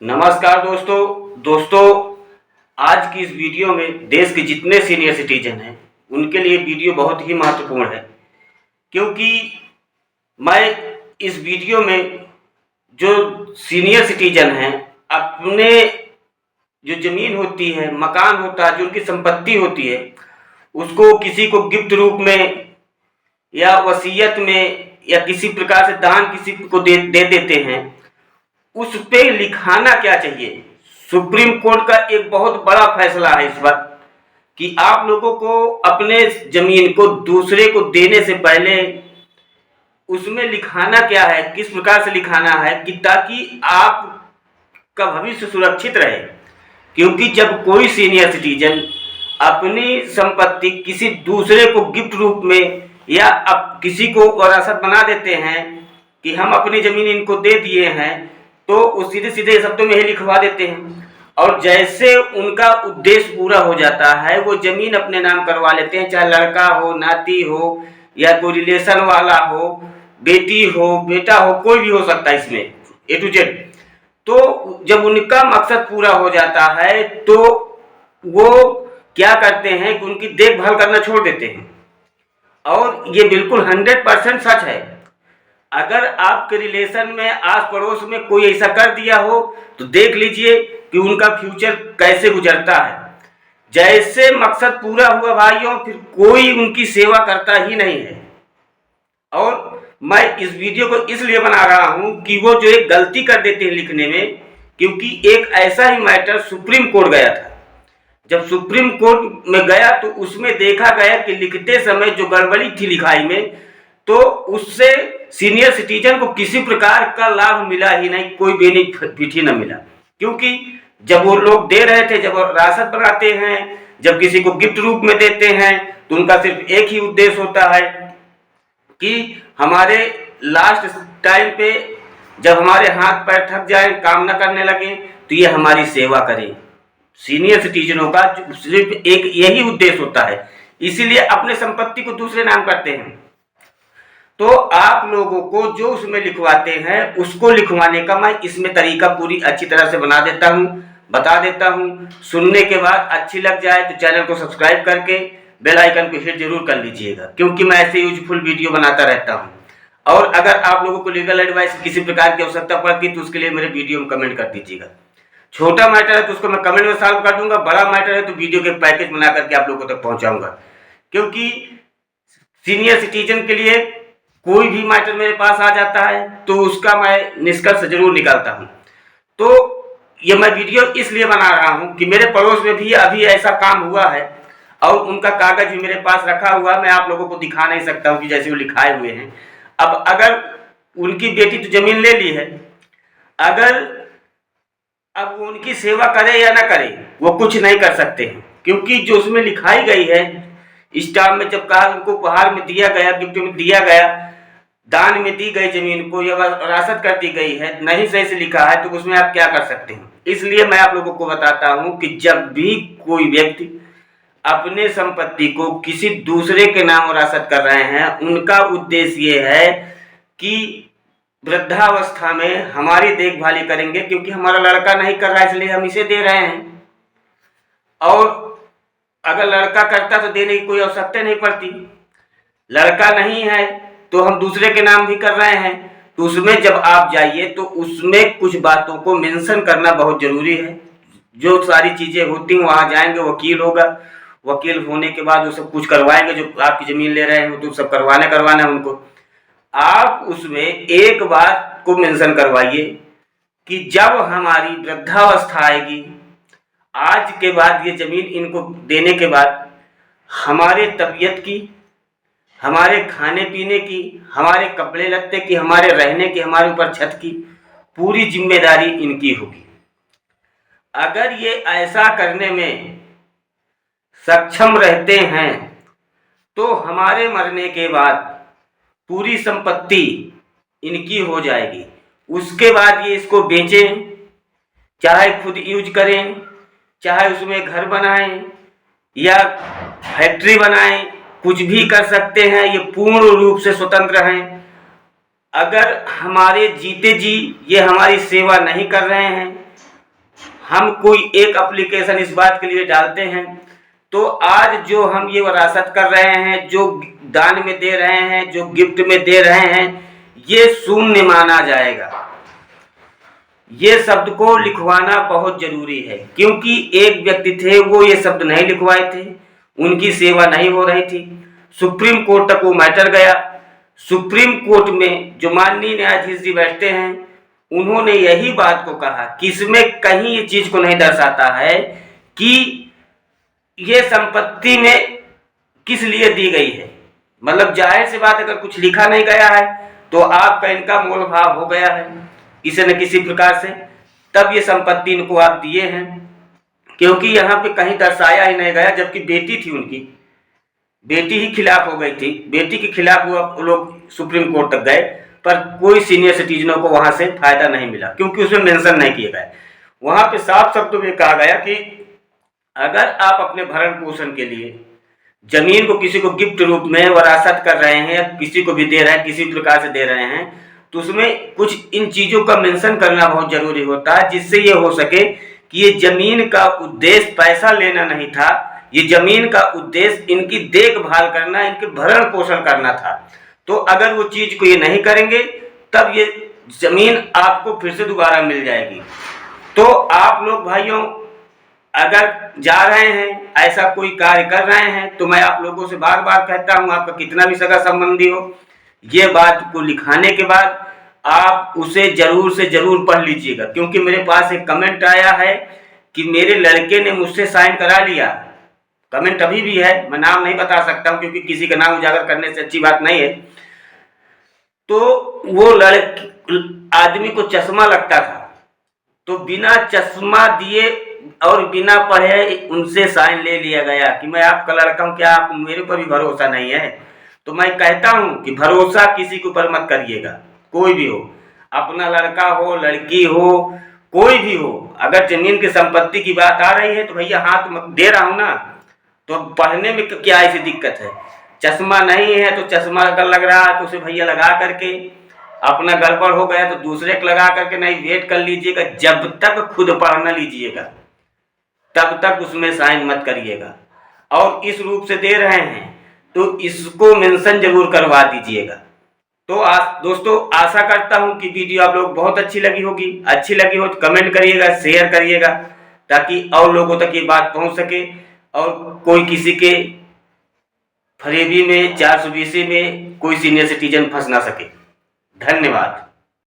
नमस्कार दोस्तों, आज की इस वीडियो में देश के जितने सीनियर सिटीजन हैं उनके लिए वीडियो बहुत ही महत्वपूर्ण है, क्योंकि मैं इस वीडियो में जो सीनियर सिटीजन हैं अपने जो ज़मीन होती है, मकान होता है, जो उनकी संपत्ति होती है, उसको किसी को गिफ्ट रूप में या वसीयत में या किसी प्रकार से दान किसी को दे देते हैं, उस पे लिखाना क्या चाहिए। सुप्रीम कोर्ट का एक बहुत बड़ा फैसला है इस वक्त कि आप लोगों को अपने जमीन को दूसरे को देने से पहले उसमें लिखाना क्या है, किस प्रकार से लिखाना है कि ताकि आपका भविष्य सुरक्षित रहे। क्योंकि जब कोई सीनियर सिटीजन अपनी संपत्ति किसी दूसरे को गिफ्ट रूप में या अब किसी को वरासत बना देते हैं कि हम अपनी जमीन इनको दे दिए हैं, तो वो सीधे सीधे शब्दों में ही लिखवा देते हैं और जैसे उनका उद्देश्य पूरा हो जाता है वो जमीन अपने नाम करवा लेते हैं, चाहे लड़का हो, नाती हो या कोई रिलेशन वाला हो, बेटी हो, बेटा हो, कोई भी हो सकता है इसमें A to Z। तो जब उनका मकसद पूरा हो जाता है तो वो क्या करते हैं कि उनकी देखभाल करना छोड़ देते हैं। और ये बिल्कुल 100% सच है। अगर आपके रिलेशन में आस पड़ोस में कोई ऐसा कर दिया हो तो देख लीजिए कि उनका फ्यूचर कैसे गुजरता है। जैसे मकसद पूरा हुआ भाइयों, फिर कोई उनकी सेवा करता ही नहीं है। और मैं इस वीडियो को इसलिए बना रहा हूं कि वो जो एक गलती कर देते हैं लिखने में, क्योंकि एक ऐसा ही मैटर सुप्रीम कोर्ट गया था। जब सुप्रीम कोर्ट में गया तो उसमें देखा गया कि लिखते समय जो गड़बड़ी थी लिखाई में, तो उससे सीनियर सिटीजन को किसी प्रकार का लाभ मिला ही नहीं, कोई बेनिफिट ही न मिला। क्योंकि जब वो लोग दे रहे थे, जब वो रासत बनाते हैं, जब किसी को गिफ्ट रूप में देते हैं, तो उनका सिर्फ एक ही उद्देश्य होता है कि हमारे लास्ट टाइम पे जब हमारे हाथ पैर थक जाए, काम न करने लगे, तो ये हमारी सेवा करें। सीनियर सिटीजनों का सिर्फ एक यही उद्देश्य होता है, इसीलिए अपने संपत्ति को दूसरे नाम करते हैं। तो आप लोगों को जो उसमें लिखवाते हैं उसको लिखवाने का मैं इसमें तरीका पूरी अच्छी तरह से बना देता हूं, बता देता हूं। सुनने के बाद अच्छी लग जाए तो चैनल को सब्सक्राइब करके बेल आइकन को हिट जरूर कर लीजिएगा, क्योंकि मैं ऐसे यूजफुल वीडियो बनाता रहता हूं। और अगर आप लोगों को लीगल एडवाइस किसी प्रकार की आवश्यकता पड़ती तो उसके लिए मेरे वीडियो में कमेंट कर दीजिएगा। छोटा मैटर है तो उसको मैं कमेंट में सॉल्व कर दूंगा, बड़ा मैटर है तो वीडियो के पैकेज बना करके आप लोगों तक पहुंचाऊंगा। क्योंकि सीनियर सिटीजन के लिए कोई भी मैटर मेरे पास आ जाता है तो उसका मैं निष्कर्ष जरूर निकालता हूं। तो ये मैं वीडियो इसलिए बना रहा हूं कि मेरे पड़ोस में भी अभी ऐसा काम हुआ है और उनका कागज भी मेरे पास रखा हुआ, मैं आप लोगों को दिखा नहीं सकता हूं कि जैसे वो लिखाए हुए हैं। अब अगर उनकी बेटी तो जमीन ले ली है, अगर अब वो उनकी सेवा करे या ना करे वो कुछ नहीं कर सकते हैं, क्योंकि जो उसमें लिखाई गई है स्टाम्प में, जब कहा उनको उपहार में दिया गया, गिफ्ट में दिया गया, दान में दी गई जमीन को या वरासत कर दी गई है, नहीं सही से लिखा है, तो उसमें आप क्या कर सकते हैं। इसलिए मैं आप लोगों को बताता हूं कि जब भी कोई व्यक्ति अपने संपत्ति को किसी दूसरे के नाम वरासत कर रहे हैं, उनका उद्देश्य ये है कि वृद्धावस्था में हमारी देखभाल करेंगे, क्योंकि हमारा लड़का नहीं कर रहा है इसलिए हम इसे दे रहे हैं। और अगर लड़का करता तो देने की कोई आवश्यकता नहीं पड़ती। लड़का नहीं है तो हम दूसरे के नाम भी कर रहे हैं, तो उसमें जब आप जाइए तो उसमें कुछ बातों को मेंशन करना बहुत जरूरी है। जो सारी चीजें होती हैं वहां जाएंगे, वकील होगा, वकील होने के बाद वो सब कुछ करवाएंगे, जो आपकी जमीन ले रहे हैं तो सब करवाना है उनको। आप उसमें एक बात को मेंशन करवाइए कि जब हमारी वृद्धावस्था आएगी, आज के बाद ये जमीन इनको देने के बाद हमारे तबीयत की, हमारे खाने पीने की, हमारे कपड़े लत्ते की, हमारे रहने की, हमारे ऊपर छत की पूरी जिम्मेदारी इनकी होगी। अगर ये ऐसा करने में सक्षम रहते हैं तो हमारे मरने के बाद पूरी संपत्ति इनकी हो जाएगी। उसके बाद ये इसको बेचें, चाहे खुद यूज करें, चाहे उसमें घर बनाएं या फैक्ट्री बनाएं, कुछ भी कर सकते हैं। ये पूर्ण रूप से स्वतंत्र हैं। अगर हमारे जीते जी ये हमारी सेवा नहीं कर रहे हैं हम कोई एक एप्लीकेशन इस बात के लिए डालते हैं, तो आज जो हम ये विरासत कर रहे हैं, जो दान में दे रहे हैं, जो गिफ्ट में दे रहे हैं, ये शून्य माना जाएगा। ये शब्द को लिखवाना बहुत जरूरी है, क्योंकि एक व्यक्ति थे, वो ये शब्द नहीं लिखवाए थे, उनकी सेवा नहीं हो रही थी। सुप्रीम कोर्ट तक वो मैटर गया। सुप्रीम कोर्ट में जो माननीय न्यायाधीश जी बैठते हैं, उन्होंने यही बात को कहा कि इसमें कहीं ये चीज को नहीं दर्शाता है कि ये संपत्ति में किस लिए दी गई है। मतलब जाहिर सी बात, अगर कुछ लिखा नहीं गया है तो आपका इनका मोल भाव हो गया है किसी न किसी प्रकार से, तब ये संपत्ति इनको आप दिए हैं, क्योंकि यहाँ पे कहीं दर्शाया ही नहीं गया। जबकि बेटी थी उनकी, बेटी ही खिलाफ हो गई थी, बेटी के खिलाफ वो लोग सुप्रीम कोर्ट तक गए, पर कोई सीनियर सिटीजनों को वहां से फायदा नहीं मिला, क्योंकि उसमें मेंशन नहीं किए गए। वहां पे साफ शब्दों में कहा गया कि अगर आप अपने भरण पोषण के लिए जमीन को किसी को गिफ्ट रूप में वरासत कर रहे हैं, किसी को भी दे रहे हैं, किसी प्रकार से दे रहे हैं, तो उसमें कुछ इन चीजों का मेंशन करना बहुत जरूरी होता है, जिससे ये हो सके कि ये जमीन का उद्देश्य पैसा लेना नहीं था, ये जमीन का उद्देश्य इनकी देखभाल करना, इनके भरण पोषण करना था। तो अगर वो चीज को ये नहीं करेंगे, तब ये जमीन आपको फिर से दोबारा मिल जाएगी। तो आप लोग भाइयों, अगर जा रहे हैं, ऐसा कोई कार्य कर रहे हैं, तो मैं आप लोगों से बार बार कहता हूं, आपका कितना भी सगा संबंधी हो, ये बात को लिखाने के बाद आप उसे जरूर से जरूर पढ़ लीजिएगा। क्योंकि मेरे पास एक कमेंट आया है कि मेरे लड़के ने मुझसे साइन करा लिया। कमेंट अभी भी है, मैं नाम नहीं बता सकता हूं, क्योंकि किसी का नाम उजागर करने से अच्छी बात नहीं है। तो वो आदमी को चश्मा लगता था, तो बिना चश्मा दिए और बिना पढ़े उनसे साइन ले लिया गया कि मैं आपका लड़का हूं, क्या आप मेरे पर भी भरोसा नहीं है? तो मैं कहता हूं कि भरोसा किसी के ऊपर मत करिएगा, कोई भी हो, अपना लड़का हो, लड़की हो, कोई भी हो। अगर जमीन की संपत्ति की बात आ रही है तो भैया हाथ दे रहा हूं ना, तो पढ़ने में क्या ऐसी दिक्कत है? चश्मा नहीं है तो चश्मा अगर लग रहा है तो उसे भैया लगा करके, अपना गड़बड़ हो गया तो दूसरे को लगा करके नहीं, वेट कर लीजिएगा, जब तक खुद पढ़ न लीजिएगा तब तक उसमें साइन मत करिएगा। और इस रूप से दे रहे हैं तो इसको मेंशन जरूर करवा दीजिएगा। तो दोस्तों, आशा करता हूं कि वीडियो आप लोग बहुत अच्छी लगी होगी। अच्छी लगी हो तो कमेंट करिएगा, शेयर करिएगा, ताकि और लोगों तक ये बात पहुंच सके और कोई किसी के फरेबी में, 420 में कोई सीनियर सिटीजन फंस ना सके। धन्यवाद।